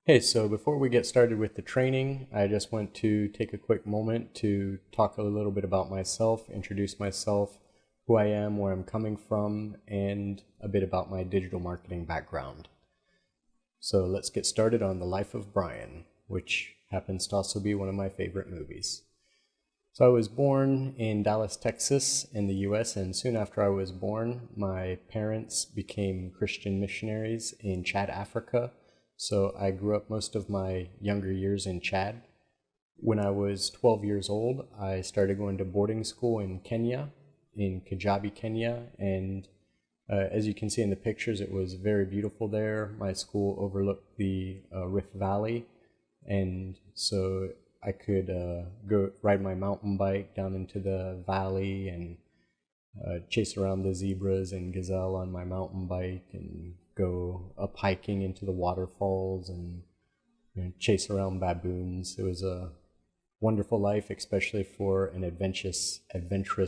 Hey, so before we get started with the training, I just want to take a quick moment to talk a little bit about myself, introduce myself, who I am, where I'm coming from, and a bit about my digital marketing background. So let's get started on The Life of Brian, which happens to also be one of my favorite movies. So I was born in Dallas, Texas, in the US, and soon after I was born, my parents became Christian missionaries in Chad, Africa. So I grew up most of my younger years in Chad. When I was 12 years old, I started going to boarding school in Kenya, in Kajabi, Kenya, and as you can see in the pictures, it was very beautiful there. My school overlooked the Rift Valley, and so I could go ride my mountain bike down into the valley and chase around the zebras and gazelle on my mountain bike and go up hiking into the waterfalls and chase around baboons. It was a wonderful life, especially for an adventurous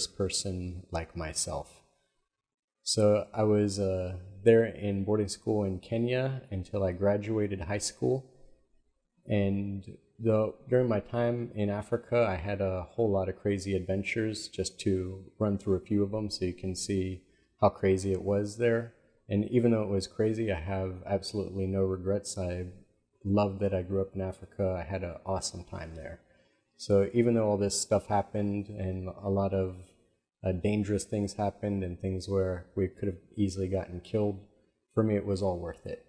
person like myself. So I was there in boarding school in Kenya until I graduated high school. And during my time in Africa, I had a whole lot of crazy adventures. Just to run through a few of them so you can see how crazy it was there. And even though it was crazy, I have absolutely no regrets. I love that I grew up in Africa. I had an awesome time there. So even though all this stuff happened and a lot of dangerous things happened and things where we could have easily gotten killed, for me it was all worth it.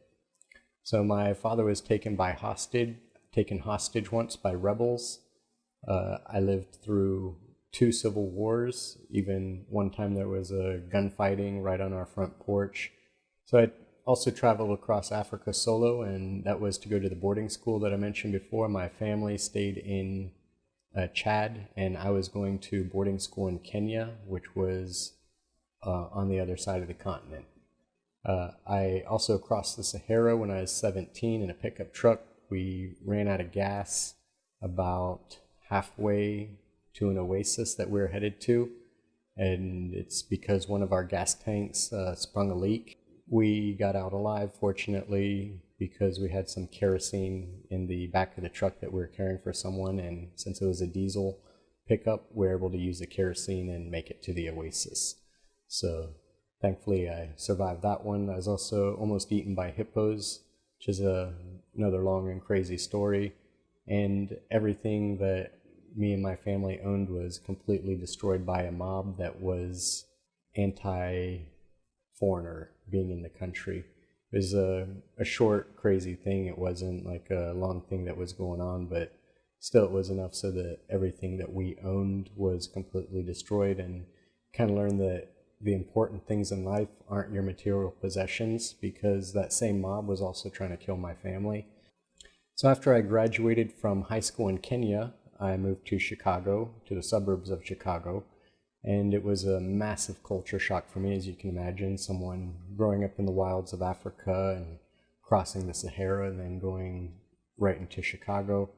So my father was taken hostage once by rebels. I lived through 2 civil wars. Even one time there was a gunfighting right on our front porch. So I also traveled across Africa solo, and that was to go to the boarding school that I mentioned before. My family stayed in Chad, and I was going to boarding school in Kenya, which was on the other side of the continent. I also crossed the Sahara when I was 17 in a pickup truck. We ran out of gas about halfway to an oasis that we were headed to, and it's because one of our gas tanks sprung a leak. We got out alive, fortunately, because we had some kerosene in the back of the truck that we were carrying for someone, and since it was a diesel pickup, we were able to use the kerosene and make it to the oasis. So thankfully, I survived that one. I was also almost eaten by hippos, which is another long and crazy story. And everything that me and my family owned was completely destroyed by a mob that was anti-foreigner being in the country. It was a short, crazy thing. It wasn't like a long thing that was going on, but still it was enough so that everything that we owned was completely destroyed, and kind of learned that the important things in life aren't your material possessions, because that same mob was also trying to kill my family. So after I graduated from high school in Kenya, I moved to Chicago, to the suburbs of Chicago, and it was a massive culture shock for me, as you can imagine, someone growing up in the wilds of Africa and crossing the Sahara and then going right into Chicago.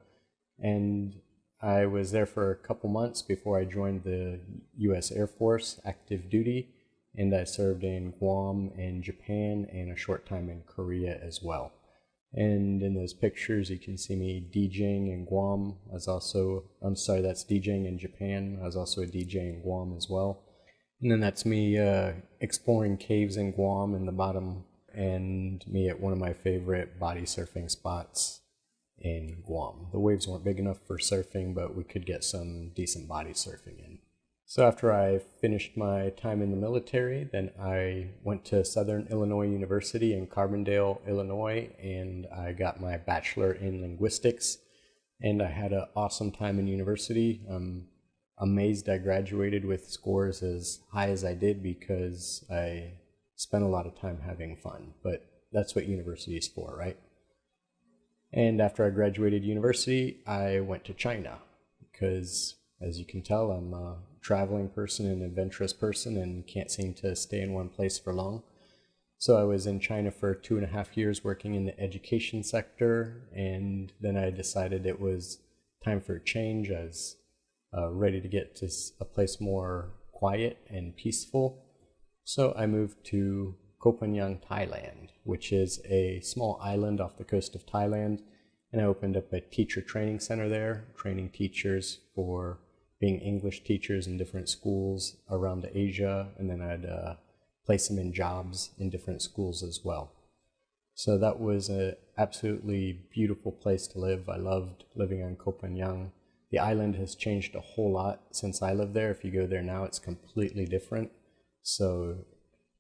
And I was there for a couple months before I joined the US Air Force active duty, and I served in Guam and Japan and a short time in Korea as well. And in those pictures you can see me DJing in Guam. That's DJing in Japan. I was also a DJ in Guam as well. And then that's me exploring caves in Guam in the bottom, and me at one of my favorite body surfing spots in Guam. The waves weren't big enough for surfing, but we could get some decent body surfing in. So after I finished my time in the military, then I went to Southern Illinois University in Carbondale, Illinois, and I got my bachelor in linguistics. And I had an awesome time in university. I'm amazed I graduated with scores as high as I did, because I spent a lot of time having fun. But that's what university is for, right? And after I graduated university, I went to China, because as you can tell, I'm a traveling person and adventurous person and can't seem to stay in one place for long. So I was in China for 2.5 years working in the education sector, and then I decided it was time for a change. I was ready to get to a place more quiet and peaceful. So I moved to Koh Phangan, Thailand, which is a small island off the coast of Thailand. and I opened up a teacher training center there, training teachers for being English teachers in different schools around Asia, and then I'd place them in jobs in different schools as well. So that was an absolutely beautiful place to live. I loved living on Koh Phangan. The island has changed a whole lot since I lived there. If you go there now, it's completely different. So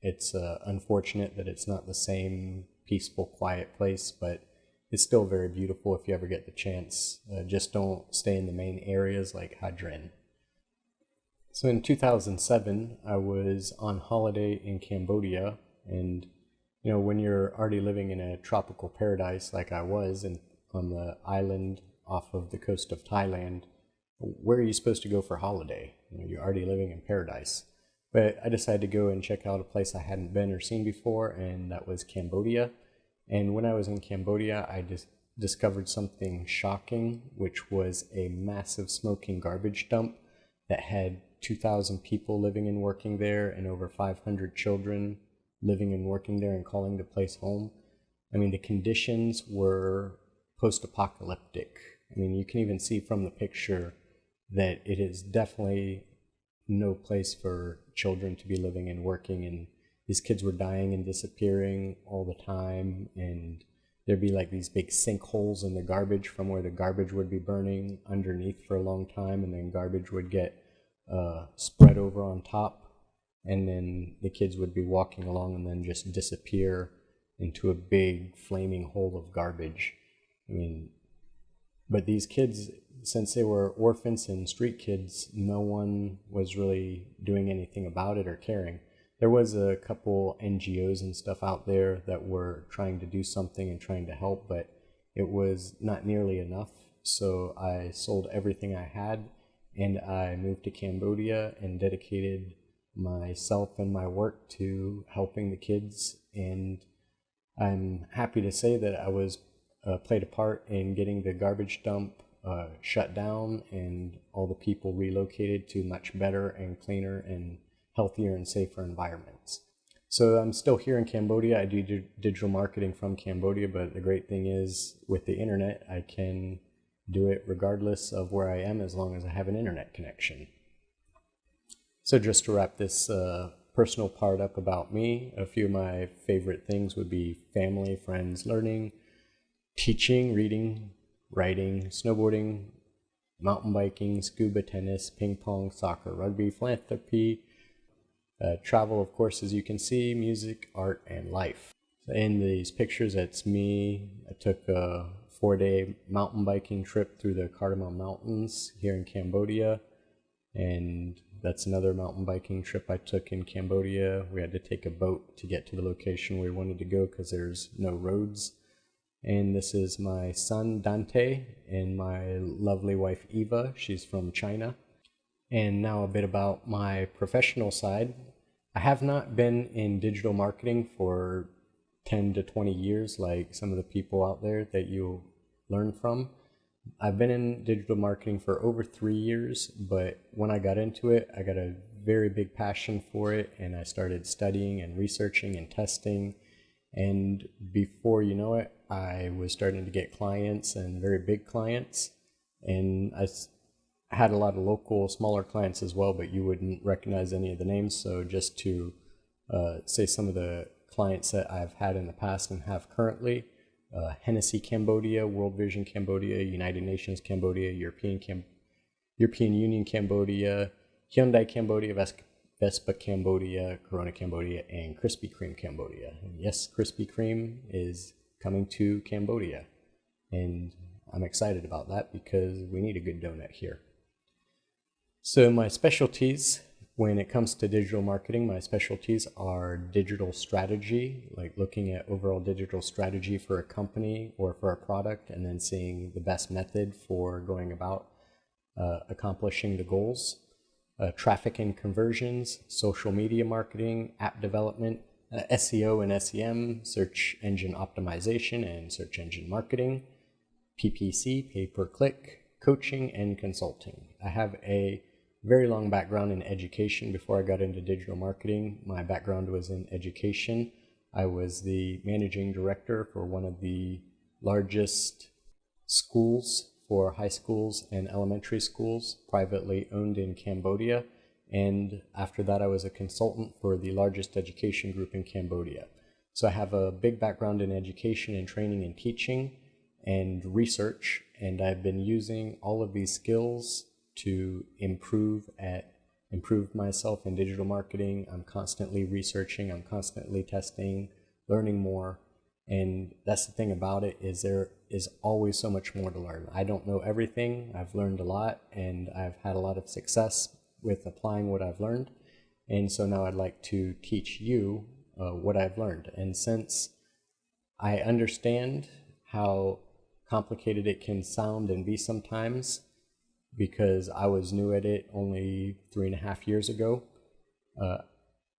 it's unfortunate that it's not the same peaceful, quiet place, but it's still very beautiful if you ever get the chance. Just don't stay in the main areas like Hadrin. So in 2007, I was on holiday in Cambodia, and you know, when you're already living in a tropical paradise like I was, and on the island off of the coast of Thailand, where are you supposed to go for holiday? You know, you're already living in paradise. But I decided to go and check out a place I hadn't been or seen before, and that was Cambodia. And when I was in Cambodia, I just discovered something shocking, which was a massive smoking garbage dump that had 2,000 people living and working there, and over 500 children living and working there and calling the place home. I mean, the conditions were post-apocalyptic. I mean, you can even see from the picture that it is definitely no place for children to be living and working, and these kids were dying and disappearing all the time, and there'd be like these big sinkholes in the garbage from where the garbage would be burning underneath for a long time, and then garbage would get spread over on top, and then the kids would be walking along and then just disappear into a big flaming hole of garbage. I mean, but these kids, since they were orphans and street kids, no one was really doing anything about it or caring. There was a couple NGOs and stuff out there that were trying to do something and trying to help, but it was not nearly enough. So I sold everything I had, and I moved to Cambodia and dedicated myself and my work to helping the kids. And I'm happy to say that I was played a part in getting the garbage dump shut down and all the people relocated to much better and cleaner and healthier and safer environments. So I'm still here in Cambodia. I do digital marketing from Cambodia, but the great thing is with the internet, I can do it regardless of where I am as long as I have an internet connection. So just to wrap this personal part up about me, a few of my favorite things would be family, friends, learning, teaching, reading, writing, snowboarding, mountain biking, scuba, tennis, ping pong, soccer, rugby, philanthropy, travel, of course, as you can see, music, art, and life. In these pictures, that's me. I took a 4-day mountain biking trip through the Cardamom Mountains here in Cambodia, and that's another mountain biking trip I took in Cambodia. We had to take a boat to get to the location we wanted to go because there's no roads. And this is my son Dante and my lovely wife Eva. She's from China. And now a bit about my professional side. I have not been in digital marketing for 10 to 20 years like some of the people out there that you'll learn from. I've been in digital marketing for over 3 years, but when I got into it, I got a very big passion for it, and I started studying and researching and testing. And before you know it, I was starting to get clients and very big clients. And I had a lot of local, smaller clients as well, but you wouldn't recognize any of the names. So just to say some of the clients that I've had in the past and have currently: Hennessy Cambodia, World Vision Cambodia, United Nations Cambodia, European Union Cambodia, Hyundai Cambodia, Vespa Cambodia, Corona Cambodia, and Krispy Kreme Cambodia. And yes, Krispy Kreme is coming to Cambodia, and I'm excited about that because we need a good donut here. So my specialties, when it comes to digital marketing, my specialties are digital strategy, like looking at overall digital strategy for a company or for a product, and then seeing the best method for going about accomplishing the goals. Traffic and conversions, social media marketing, app development, SEO and SEM, search engine optimization and search engine marketing, PPC, pay-per-click, coaching, and consulting. I have a very long background in education. Before I got into digital marketing, my background was in education. I was the managing director for one of the largest schools for high schools and elementary schools, privately owned in Cambodia. And after that, I was a consultant for the largest education group in Cambodia. So I have a big background in education and training and teaching and research, and I've been using all of these skills to improve myself in digital marketing. I'm constantly researching, I'm constantly testing, learning more. And that's the thing about it, is there is always so much more to learn. I don't know everything. I've learned a lot, and I've had a lot of success with applying what I've learned. And so now I'd like to teach you what I've learned. And since I understand how complicated it can sound and be sometimes, because I was new at it only 3.5 years ago,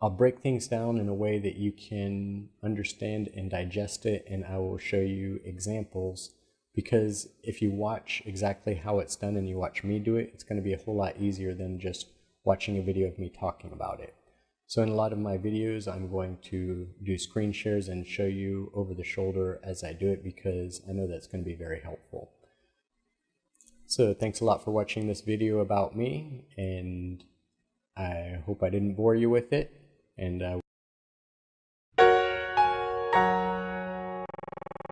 I'll break things down in a way that you can understand and digest it, and I will show you examples, because if you watch exactly how it's done and you watch me do it, it's going to be a whole lot easier than just watching a video of me talking about it. So in a lot of my videos, I'm going to do screen shares and show you over the shoulder as I do it, because I know that's going to be very helpful. So thanks a lot for watching this video about me, and I hope I didn't bore you with it. And